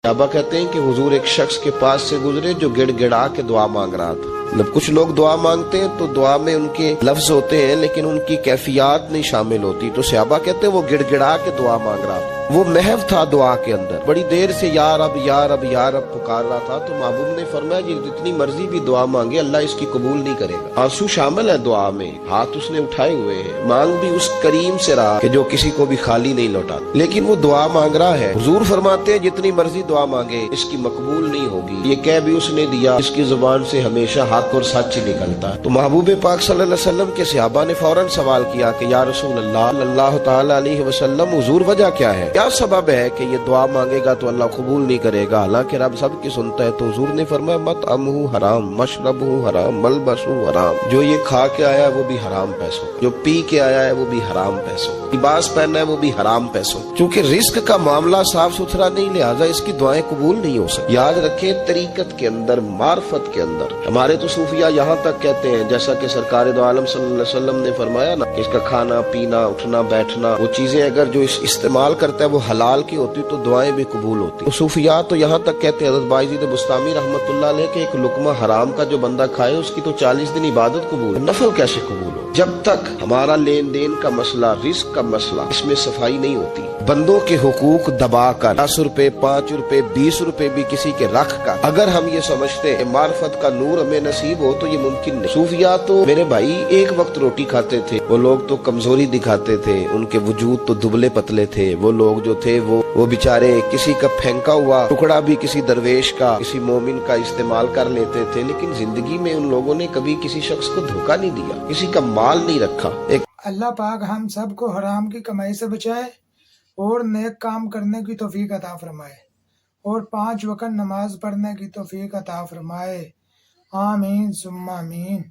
صحابہ کہتے ہیں کہ حضور ایک شخص کے پاس سے گزرے جو گڑ گڑا کے دعا مانگ رہا تھا. مطلب کچھ لوگ دعا مانگتے ہیں تو دعا میں ان کے لفظ ہوتے ہیں لیکن ان کی کیفیات نہیں شامل ہوتی. تو صحابہ کہتے ہیں وہ گڑ گڑا کے دعا مانگ رہا تھا, وہ محو تھا دعا کے اندر, بڑی دیر سے یا رب یا رب یا رب پکار رہا تھا. تو محبوب نے فرمایا کہ جتنی مرضی بھی دعا مانگے اللہ اس کی قبول نہیں کرے گا. آنسو شامل ہے دعا میں, ہاتھ اس نے اٹھائے ہوئے ہیں, مانگ بھی اس کریم سے رہا کہ جو کسی کو بھی خالی نہیں لوٹا, لیکن وہ دعا مانگ رہا ہے. حضور فرماتے ہیں جتنی مرضی دعا مانگے اس کی مقبول نہیں ہوگی. یہ کہہ بھی اس نے دیا اس کی زبان سے ہمیشہ حق اور سچ نکلتا ہے. تو محبوب پاک صلی اللہ علیہ وسلم کے صحابہ نے فوراً سوال کیا کہ یا رسول اللہ تعالی علیہ وسلم, حضور وجہ کیا ہے, کیا سبب ہے کہ یہ دعا مانگے گا تو اللہ قبول نہیں کرے گا حالانکہ رب سب کی سنتا ہے. تو حضور نے فرمایا مطعمہ حرام مشربہ حرام ملبسہ حرام, جو یہ کھا کے آیا ہے وہ بھی حرام پیسوں, جو پی کے آیا ہے وہ بھی حرام پیسوں, لباس پہنا ہے وہ بھی حرام پیسوں. چونکہ رزق کا معاملہ صاف ستھرا نہیں لہذا اس کی دعائیں قبول نہیں ہو سکتی. یاد رکھیں طریقت کے اندر معرفت کے اندر ہمارے تو صوفیہ یہاں تک کہتے ہیں جیسا کہ سرکار دو عالم صلی اللہ علیہ وسلم نے فرمایا نا کہ اس کا کھانا پینا اٹھنا بیٹھنا وہ چیزیں اگر جو استعمال کرتا ہے وہ حلال کی ہوتی تو دعائیں بھی قبول ہوتی. تو صوفیہ تو یہاں تک کہتے ہیں, حضرت بایزید بستامی رحمۃ اللہ علیہ, کہ ایک لقمہ حرام کا جو بندہ کھائے اس کی تو 40 دن عبادت قبول ہے, نفل کیسے قبول ہو جب تک ہمارا لین دین کا مسئلہ رزق کا مسئلہ اس میں صفائی نہیں ہوتی. بندوں کے حقوق دبا کر 10 روپے 5 روپے 20 روپے بھی کسی کے رکھ کر اگر ہم یہ سمجھتے ہیں معرفت کا نور ہمیں نصیب ہو تو یہ ممکن نہیں. صوفیہ تو میرے بھائی ایک وقت روٹی کھاتے تھے, وہ لوگ تو کمزوری دکھاتے تھے, ان کے وجود تو دبلے پتلے تھے. وہ لوگ جو تھے وہ بیچارے کسی کا پھینکا ہوا ٹکڑا بھی کسی درویش کا کسی مومن کا استعمال کر لیتے تھے, لیکن زندگی میں ان لوگوں نے کبھی کسی شخص کو دھوکہ نہیں دیا, کسی کا مال نہیں رکھا. اللہ پاک ہم سب کو حرام کی کمائی سے بچائے اور نیک کام کرنے کی توفیق عطا فرمائے اور 5 وقت نماز پڑھنے کی توفیق عطا فرمائے. آمین ثم آمین.